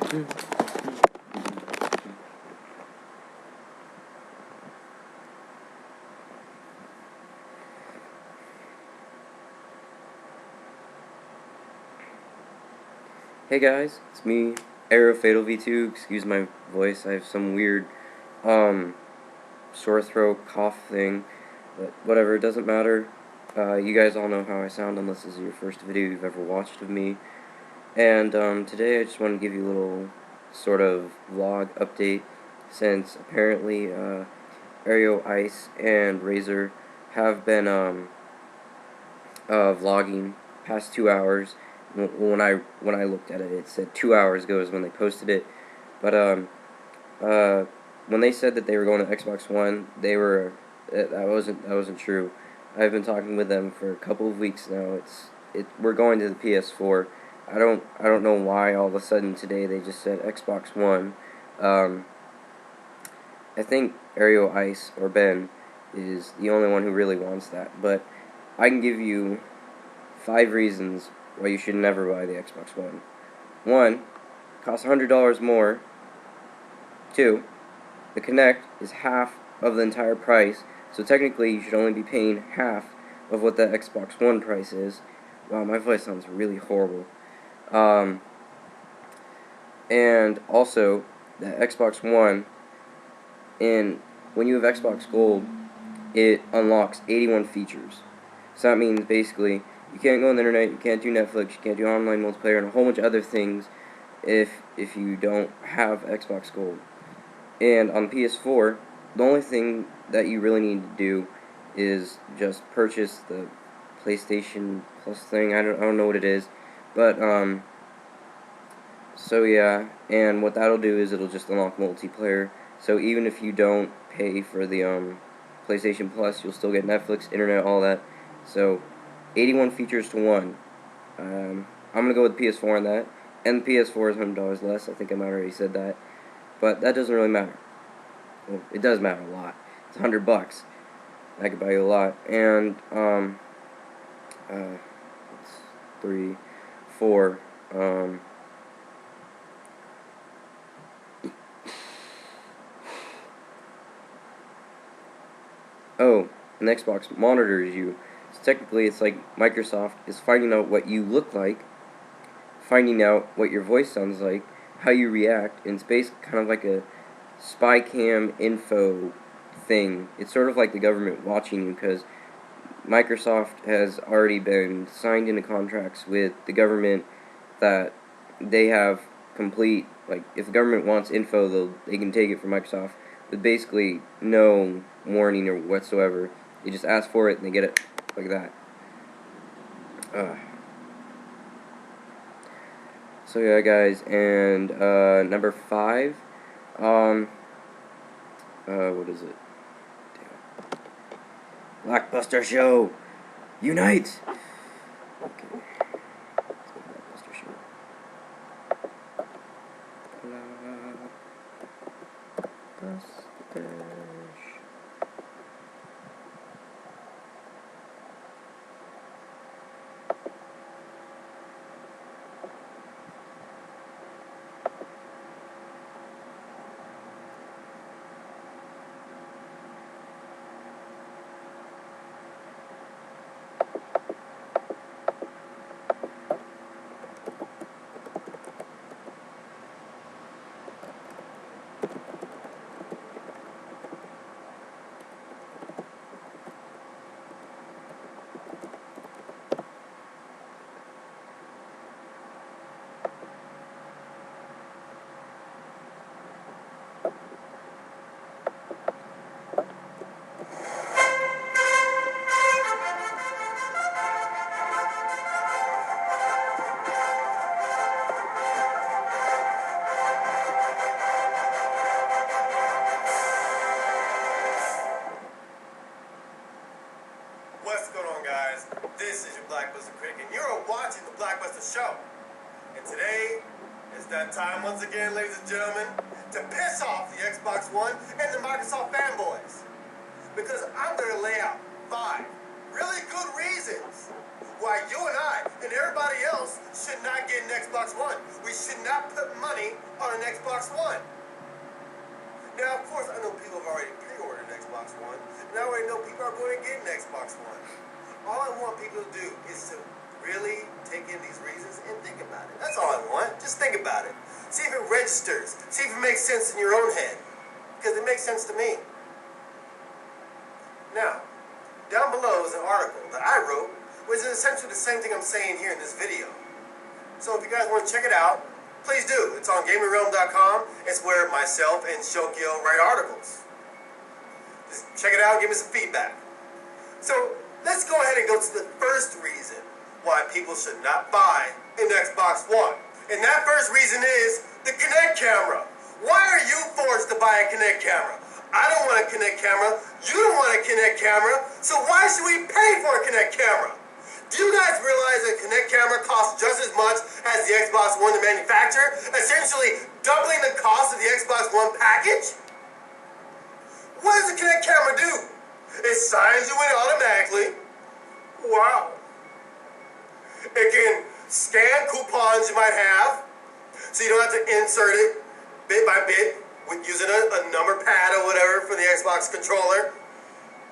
Hey guys, it's me, AERO Fatalv2. Excuse my voice, I have some weird sore throat cough thing, but whatever, it doesn't matter. You guys all know how I sound unless this is your first video you've ever watched of me. And today I just want to give you a little sort of vlog update, since apparently AERO Ice and Razor have been vlogging past 2 hours. When I looked at it, it said 2 hours ago is when they posted it. But when they said that they were going to Xbox One, that wasn't true. I've been talking with them for a couple of weeks now. We're going to the PS4. I don't know why all of a sudden today they just said Xbox One. I think AERO Ice or Ben is the only one who really wants that. But I can give you 5 reasons why you should never buy the Xbox One. 1, costs $100 more. 2, the Kinect is half of the entire price, so technically you should only be paying half of what the Xbox One price is. Wow, my voice sounds really horrible. And also, the Xbox One, when you have Xbox Gold, it unlocks 81 features. So that means basically you can't go on the internet, you can't do Netflix, you can't do online multiplayer, and a whole bunch of other things if you don't have Xbox Gold. And on PS4, the only thing that you really need to do is just purchase the PlayStation Plus thing. I don't know what it is, but so yeah, and what that'll do is it'll just unlock multiplayer. So even if you don't pay for the PlayStation Plus, you'll still get Netflix, internet, all that. So 81 features to 1. I'm gonna go with PS4 on that, and the PS4 is $100 less. I think I might have already said that, but that doesn't really matter. Well, it does matter a lot. It's $100. I could buy you a lot, and it's 3, 4. Oh, an Xbox monitors you. So technically, it's like Microsoft is finding out what you look like, finding out what your voice sounds like, how you react, and it's basically kind of like a spy cam info thing. It's sort of like the government watching you, because Microsoft has already been signed into contracts with the government that they have complete, like, if the government wants info, they can take it from Microsoft with basically no warning or whatsoever. They just ask for it and they get it like that. So yeah, guys, and number 5, what is it? Damn. Blockbuster Show, unite! Okay. Blockbuster Show. Blockbuster Show. What's going on, guys? This is your Blockbuster Critic, and you're watching the Blockbuster Show. And today is that time once again, ladies and gentlemen, to piss off the Xbox One and the Microsoft fanboys. Because I'm going to lay out 5 really good reasons why you and I and everybody else else should not get an Xbox One. We should not put money on an Xbox One. Now, of course, I know people have already pre-ordered an Xbox One, and I already know people are going to get an Xbox One. All I want people to do is to really take in these reasons and think about it. That's all I want. Just think about it. See if it registers. See if it makes sense in your own head. Because it makes sense to me. Now, down below is an article that I wrote, which is essentially the same thing I'm saying here in this video. So if you guys want to check it out, please do. It's on GamingRealm.com. It's where myself and Shokyo write articles. Just check it out and give me some feedback. So let's go ahead and go to the first reason why people should not buy an Xbox One. And that first reason is the Kinect camera. Why are you forced to buy a Kinect camera? I don't want a Kinect camera. You don't want a Kinect camera. So why should we pay for a Kinect camera? Do you guys realize a Kinect camera costs just as much as the Xbox One to manufacture? Essentially doubling the cost of the Xbox One package? What does the Kinect camera do? It signs you in automatically. Wow. It can scan coupons you might have, so you don't have to insert it bit by bit with using a number pad or whatever for the Xbox controller.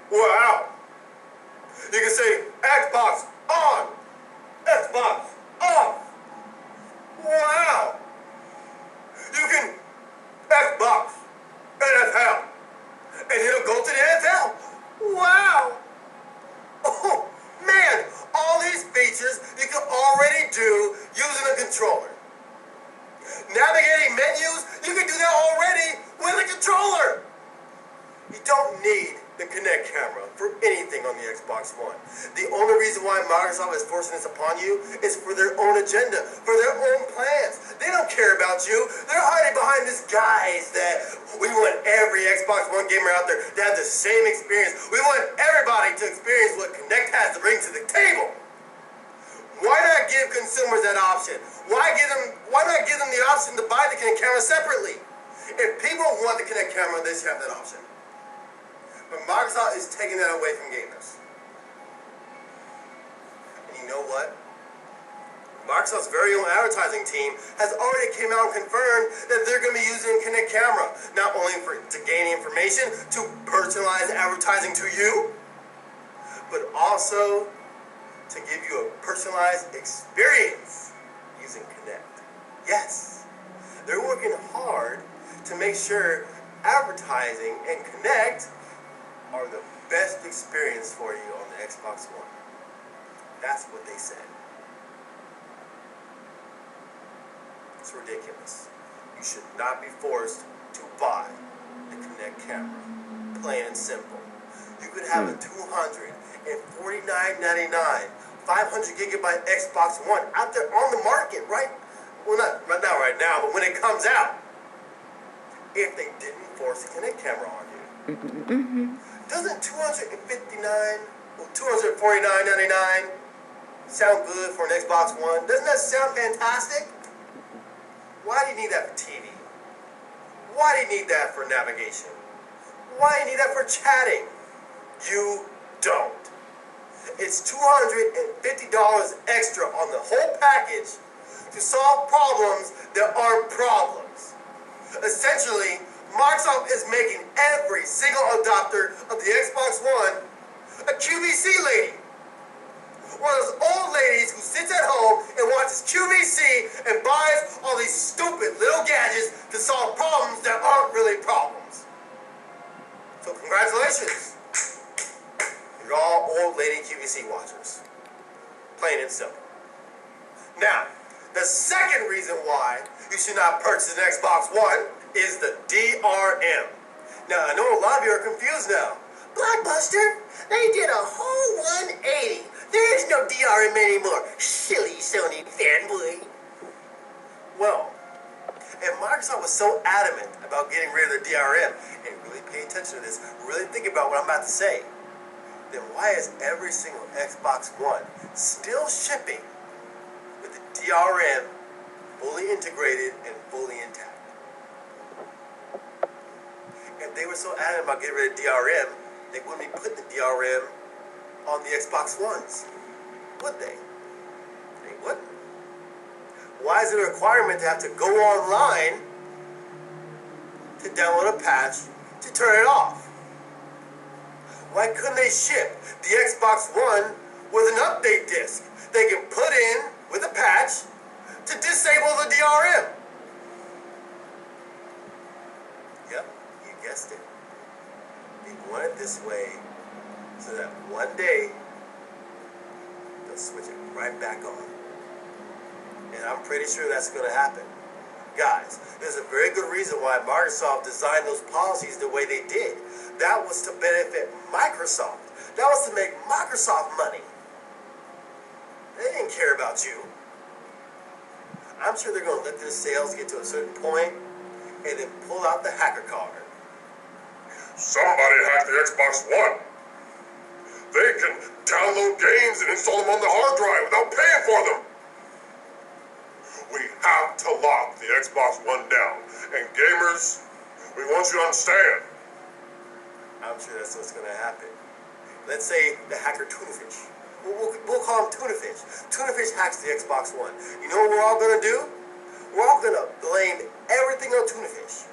Wow. You can say Xbox on, Xbox off. Wow. You can Xbox NFL, and it'll go to the NFL. Wow. Oh, man, all these features you can already do using a controller. Navigating menus, you can do that already with a controller. You don't need the Kinect camera for anything on the Xbox One. The only reason why Microsoft is forcing this upon you is for their own agenda, for their own plans. They don't care about you. They're hiding behind this guise that we want every Xbox One gamer out there to have the same experience. We want everybody to experience what Kinect has to bring to the table. Why not give consumers that option? Why not give them the option to buy the Kinect camera separately? If people want the Kinect camera, they should have that option. But Microsoft is taking that away from gamers. And you know what? Microsoft's very own advertising team has already came out and confirmed that they're going to be using Kinect camera, not only to gain information, to personalize advertising to you, but also to give you a personalized experience using Kinect. Yes, they're working hard to make sure advertising and Kinect are the best experience for you on the Xbox One. That's what they said. It's ridiculous. You should not be forced to buy the Kinect camera. Plain and simple. You could have a $249.99 500 gigabyte Xbox One out there on the market, right? Well, not right now, but when it comes out. If they didn't force the Kinect camera on you. Doesn't $249.99 sound good for an Xbox One? Doesn't that sound fantastic? Why do you need that for TV? Why do you need that for navigation? Why do you need that for chatting? You don't. It's $250 extra on the whole package to solve problems that aren't problems. Essentially, Microsoft is making every single adopter of the Xbox One a QVC lady. One of those old ladies who sits at home and watches QVC and buys all these stupid little gadgets to solve problems that aren't really problems. So congratulations. You're all old lady QVC watchers. Plain and simple. Now, the second reason why you should not purchase an Xbox One is the DRM. Now, I know a lot of you are confused now. Blockbuster, they did a whole 180. There is no DRM anymore. Silly Sony fanboy. Well, if Microsoft was so adamant about getting rid of the DRM, and really pay attention to this, really think about what I'm about to say, then why is every single Xbox One still shipping with the DRM fully integrated and fully intact? If they were so adamant about getting rid of DRM, they wouldn't be putting the DRM on the Xbox Ones, would they? They wouldn't. why is it a requirement to have to go online to download a patch to turn it off? Why couldn't they ship the Xbox One with an update disc they can put in with a patch to disable the DRM? Yep, you guessed it. They want it this way so that one day they'll switch it right back on. And I'm pretty sure that's going to happen. Guys, there's a very good reason why Microsoft designed those policies the way they did. That was to benefit Microsoft. That was to make Microsoft money. They didn't care about you. I'm sure they're going to let their sales get to a certain point and then pull out the hacker card. Somebody hacked the Xbox One. They can download games and install them on the hard drive without paying for them. We have to lock the Xbox One down. And gamers, we want you to understand. I'm sure that's what's going to happen. Let's say the hacker Tunafish. We'll call him Tunafish. Tunafish hacks the Xbox One. You know what we're all going to do? We're all going to blame everything on Tunafish.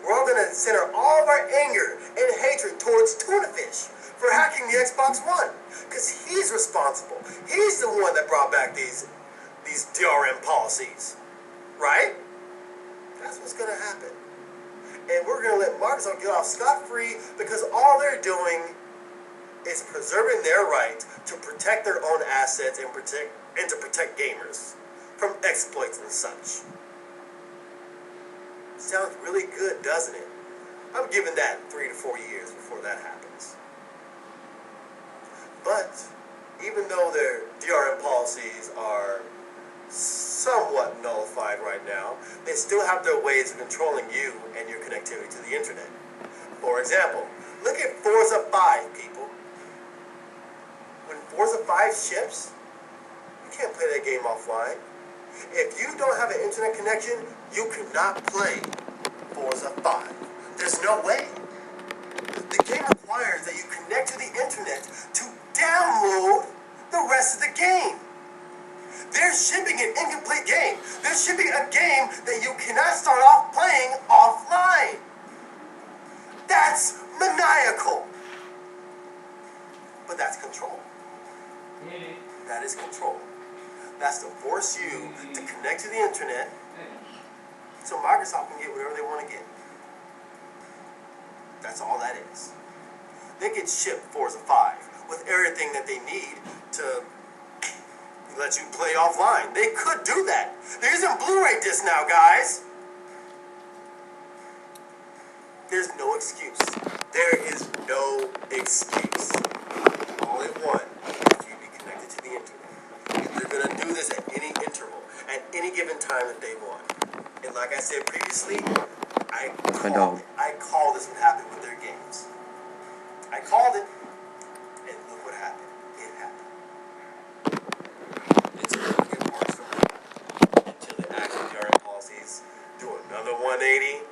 We're all going to center all of our anger and hatred towards Tunafish for hacking the Xbox One. Because he's responsible. He's the one that brought back these DRM policies. Right? That's what's going to happen. And we're going to let Microsoft get off scot-free because all they're doing is preserving their right to protect their own assets and to protect gamers from exploits and such. Sounds really good, doesn't it? I'm giving that 3 to 4 years before that happens. But even though their DRM policies are somewhat nullified right now, they still have their ways of controlling you and your connectivity to the internet. For example, look at Forza 5, people. When Forza 5 ships, you can't play that game offline. If you don't have an internet connection, you cannot play Forza 5. There's no way. The game requires that you connect to the internet to download the rest of the game. They're shipping an incomplete game. They're shipping a game that you cannot start off playing offline. That's maniacal. But that's control. That is control. That's to force you to connect to the internet so Microsoft can get whatever they want to get. That's all that is. They can ship Forza 5 with everything that they need to let you play offline. They could do that. They're using Blu-ray discs now, guys. There's no excuse. There is no excuse. All they want is you to be connected to the internet. They're going to do this at any interval, at any given time that they want. And like I said previously, I called this would happen with their games. I called it, and look what happened. It happened. It's going to get worse from here until the actual DRM policies do another 180.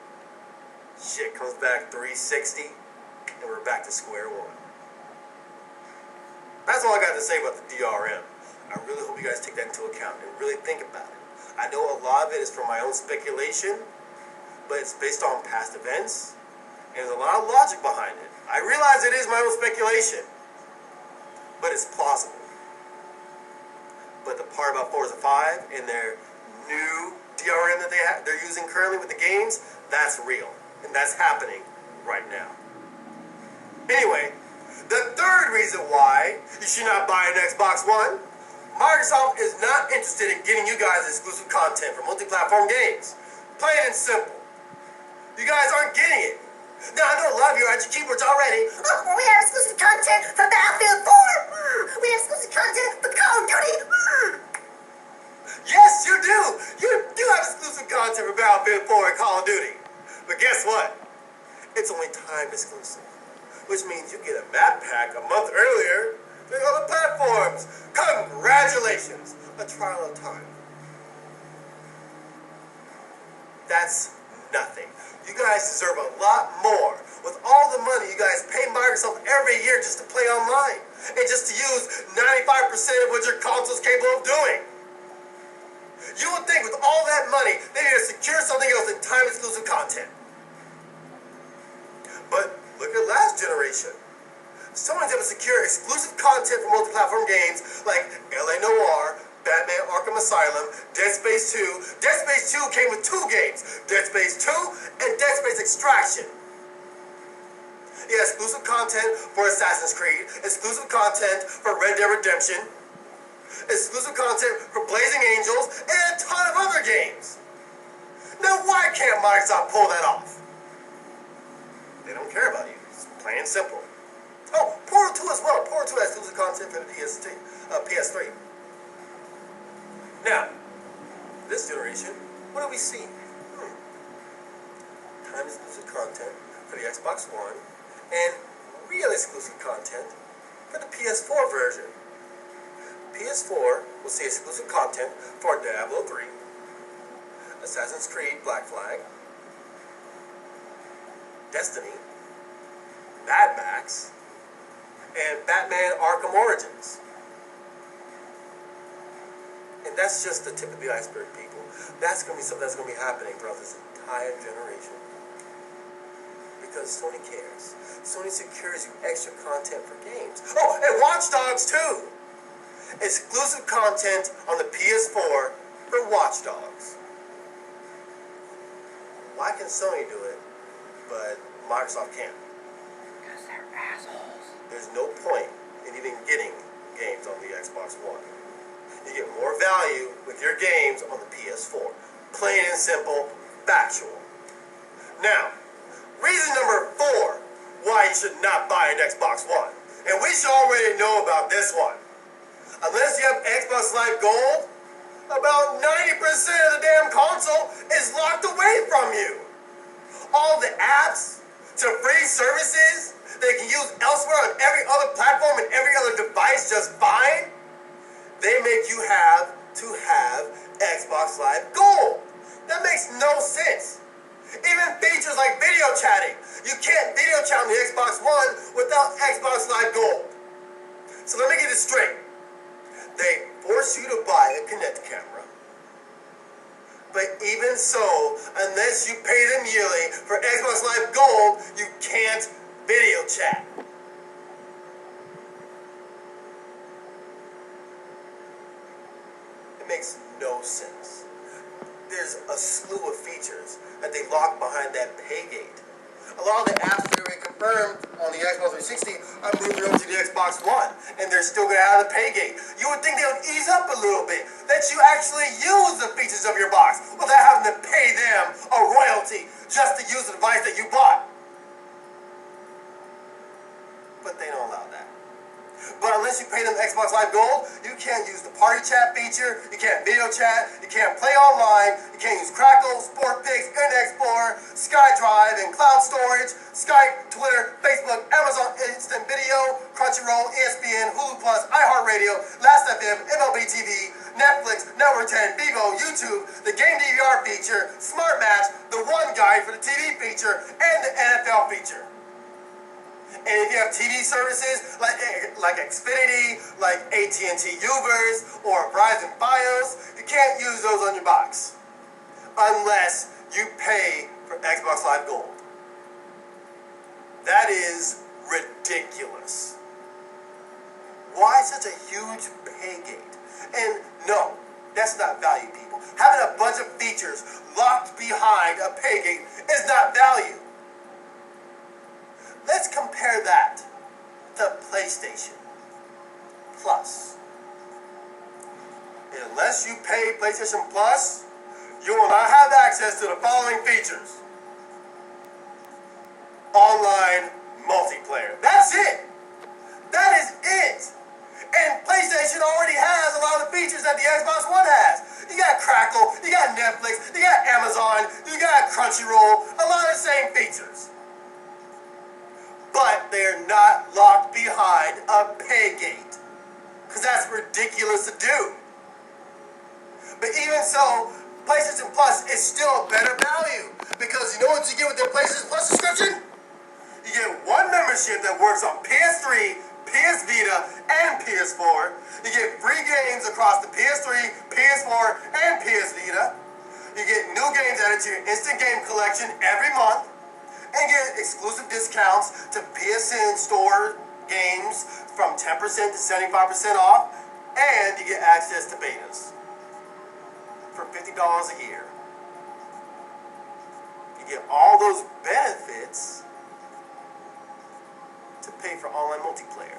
Shit comes back 360, and we're back to square one. That's all I got to say about the DRM. I really hope you guys take that into account and really think about it. I know a lot of it is from my own speculation, but it's based on past events, and there's a lot of logic behind it. I realize it is my own speculation, but it's plausible. But the part about Forza 5 and their new DRM that they're using currently with the games, that's real, and that's happening right now. Anyway, the third reason why you should not buy an Xbox One, Microsoft is not interested in getting you guys exclusive content for multi-platform games. Plain and simple. You guys aren't getting it. Now, I know a lot of you are at your keyboards already. Oh, we have exclusive content for Battlefield 4. We have exclusive content for Call of Duty. Yes, you do. You do have exclusive content for Battlefield 4 and Call of Duty. But guess what? It's only time exclusive, which means you get a map pack a month earlier than other platforms. Congratulations. A trial of time. That's nothing. You guys deserve a lot more. With all the money you guys pay Microsoft every year just to play online and just to use 95% of what your console's capable of doing. You would think with all that money, they need to secure something else than time-exclusive content. But look at last generation. Sony's able to secure exclusive content for multi-platform games like LA Noire, Batman Arkham Asylum, Dead Space 2. Dead Space 2 came with 2 games, Dead Space 2 and Dead Space Extraction. Yeah, exclusive content for Assassin's Creed, exclusive content for Red Dead Redemption, exclusive content for Blazing Angels, and a ton of other games. Now why can't Microsoft pull that off? They don't care about you. It's plain and simple. Oh, Portal 2 as well. Portal 2 has exclusive content for the PS3. Now, this generation, what do we see? Time exclusive content for the Xbox One and real exclusive content for the PS4 version. PS4 will see exclusive content for Diablo 3, Assassin's Creed Black Flag, Destiny, Mad Max, and Batman Arkham Origins. And that's just the tip of the iceberg, people. That's going to be something that's going to be happening throughout this entire generation. Because Sony cares. Sony secures you extra content for games. Oh, and Watch Dogs 2! Exclusive content on the PS4 for Watch Dogs. Why can Sony do it, but Microsoft can't? Because they're assholes. There's no point in even getting games on the Xbox One. You get more value with your games on the PS4. Plain and simple, factual. Now, reason number 4 why you should not buy an Xbox One. And we should already know about this one. Unless you have Xbox Live Gold, about 90% of the damn console is locked away from you. All the apps to free services they can use elsewhere on every other platform and every other device just fine, they make you have to have Xbox Live Gold. That makes no sense. Even features like video chatting. You can't video chat on the Xbox One without Xbox Live Gold. So let me get this straight. They force you to buy a Kinect camera. But even so, unless you pay them yearly for Xbox Live Gold, you can't video chat. It makes no sense. There's a slew of features that they lock behind that pay gate. A lot of the apps that are confirmed on the Xbox 360 are moving over to the Xbox One, and they're still going to have the pay gate. You would think they would ease up a little bit, that you actually use the features of your box without having to pay them a royalty just to use the device that you bought. But they don't allow that. But unless you pay them Xbox Live Gold, you can't use the party chat feature, you can't video chat, you can't play online, you can't use Crackle, SportPix, Internet Explorer, SkyDrive, and cloud storage, Skype, Twitter, Facebook, Amazon Instant Video, Crunchyroll, ESPN, Hulu Plus, iHeartRadio, Last.fm, MLB TV, Netflix, Network 10, Vivo, YouTube, the Game DVR feature, Smart Match, the One Guide for the TV feature, and the NFL feature. And if you have TV services like Xfinity, like AT&T Uverse, or Verizon Fios, you can't use those on your box unless you pay for Xbox Live Gold. That is ridiculous. Why such a huge pay gate? And no, that's not value, people. Having a bunch of features locked behind a pay gate is not value. Let's compare that to PlayStation Plus. Unless you pay PlayStation Plus, you will not have access to the following features. Online multiplayer. That's it. That is it. And PlayStation already has a lot of the features that the Xbox One has. You got Crackle, you got Netflix, you got Amazon, you got Crunchyroll, a lot of the same features. But they're not locked behind a pay gate. Because that's ridiculous to do. But even so, PlayStation Plus is still a better value. Because you know what you get with their PlayStation Plus subscription? You get one membership that works on PS3, PS Vita, and PS4. You get free games across the PS3, PS4, and PS added to your instant game collection every month and get exclusive discounts to PSN store games from 10% to 75% off, and you get access to betas for $50 a year. You get all those benefits to pay for online multiplayer.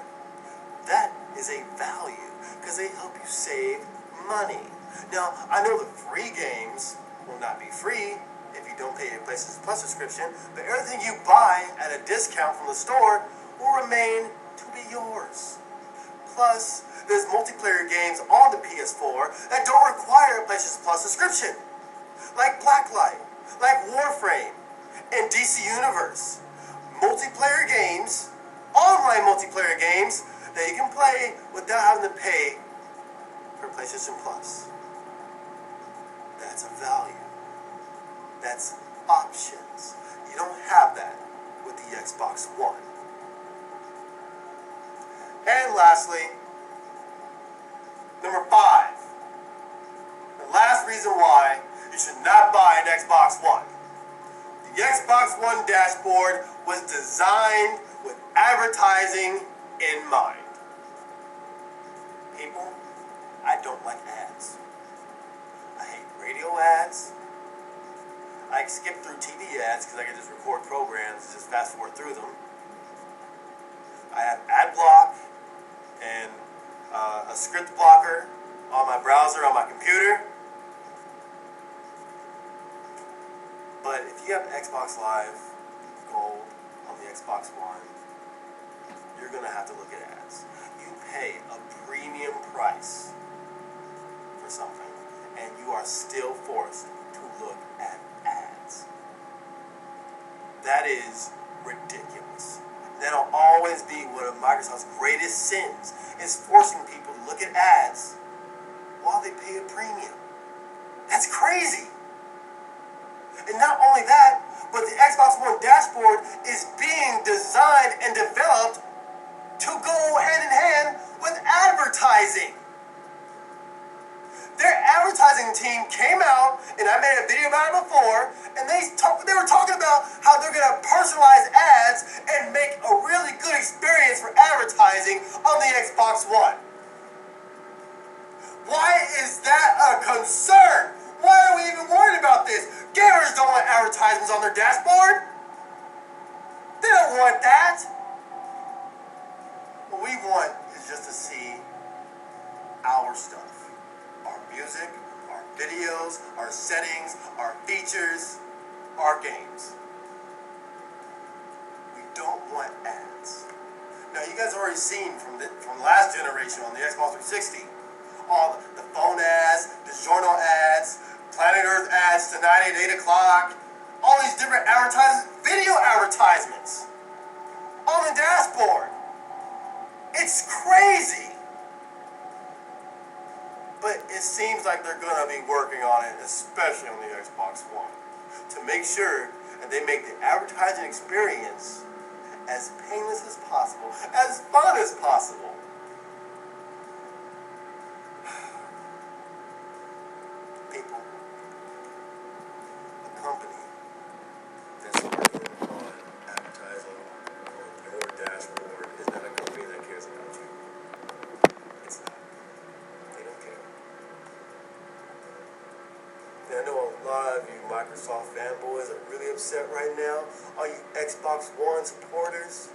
That is a value because they help you save money. Now, I know the free games will not be free if you don't pay your PlayStation Plus subscription, but everything you buy at a discount from the store will remain to be yours. Plus, there's multiplayer games on the PS4 that don't require a PlayStation Plus subscription, like Blacklight, like Warframe, and DC Universe. Multiplayer games, online multiplayer games, that you can play without having to pay for PlayStation Plus. That's a value. That's options. You don't have that with the Xbox One. And lastly, number 5. The last reason why you should not buy an Xbox One. The Xbox One dashboard was designed with advertising in mind. People, I don't like ads. I hate radio ads. I skip through TV ads because I can just record programs and just fast forward through them. I have ad block and a script blocker on my browser on my computer. But if you have Xbox Live Gold on the Xbox One, you're going to have to look at ads. You pay a premium price for something, and you are still forced to look at ads. That is ridiculous. That'll always be one of Microsoft's greatest sins, is forcing people to look at ads while they pay a premium. That's crazy. And not only that, but the Xbox One dashboard is being designed and developed to go hand in hand with advertising. Their advertising team came out, and I made a video about it before, and they were talking about how they're going to personalize ads and make a really good experience for advertising on the Xbox One. Why is that a concern? Why are we even worried about this? Gamers don't want advertisements on their dashboard. They don't want that. What we want is just to see our stuff. Our music, our videos, our settings, our features, our games. We don't want ads. Now, you guys already seen from last generation on the Xbox 360, all the phone ads, the journal ads, Planet Earth ads tonight at 8 o'clock, all these different video advertisements on the dashboard. It's crazy. But it seems like they're going to be working on it, especially on the Xbox One, to make sure that they make the advertising experience as painless as possible, as fun as possible. People, a company that's working on advertising on your dashboard is not a company that cares about you. It's not. They don't care. And I know a lot of you Microsoft fanboys are really upset right now. All you Xbox One supporters,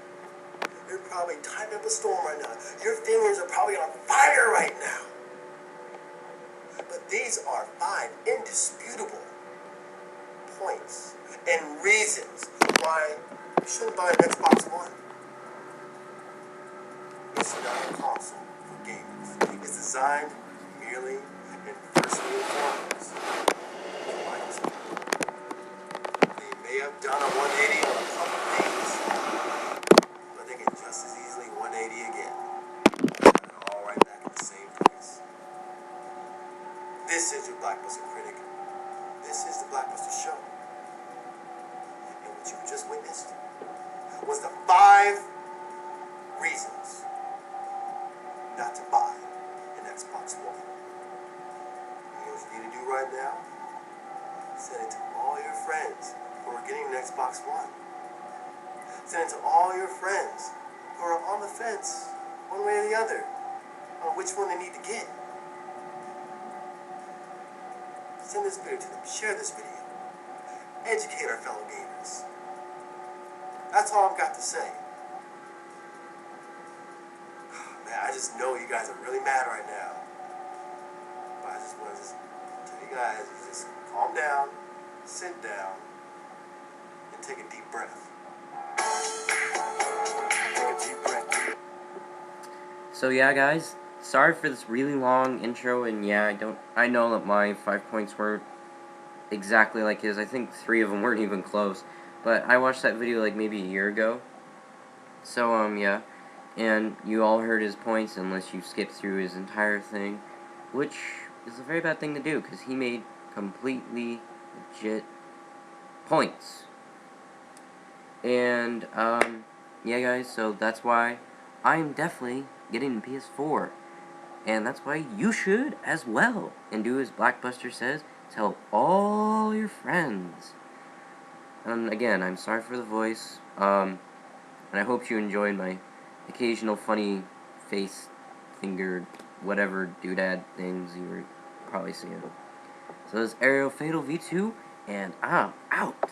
you're probably typing up a storm right now. Your fingers are probably on fire right now. But these are 5 indisputable points and reasons why you shouldn't buy an Xbox One. It's not a console for gamers. It's designed merely in personal forms. They may have done a 180 on a couple things, but they can just as easily 180 again. And all right back at the same place. This is your Blackbuster Critic. This is the Blackbuster Show. And what you just witnessed was the 5 reasons not to buy an Xbox One. You know what you need to do right now? Send it to all your friends who are getting an Xbox One. Send it to all your friends who are on the fence, one way or the other, on which one they need to get. Send this video to them. Share this video. Educate our fellow gamers. That's all I've got to say. Man, I just know you guys are really mad right now. But I just want to tell you guys, just calm down, sit down, and take a deep breath. Take a deep breath. So yeah, guys, sorry for this really long intro, and yeah, I know that my 5 points weren't exactly like his. I think 3 of them weren't even close, but I watched that video like maybe a year ago. So yeah, and you all heard his points unless you skipped through his entire thing, which is a very bad thing to do because he made completely legit points. And yeah, guys, so that's why I'm definitely getting the PS4. And that's why you should as well. And do as Blackbuster says, tell all your friends. And again, I'm sorry for the voice. And I hope you enjoyed my occasional funny face, finger, whatever doodad things you were probably seeing. So this is AERO Fatalv2, and I'm out.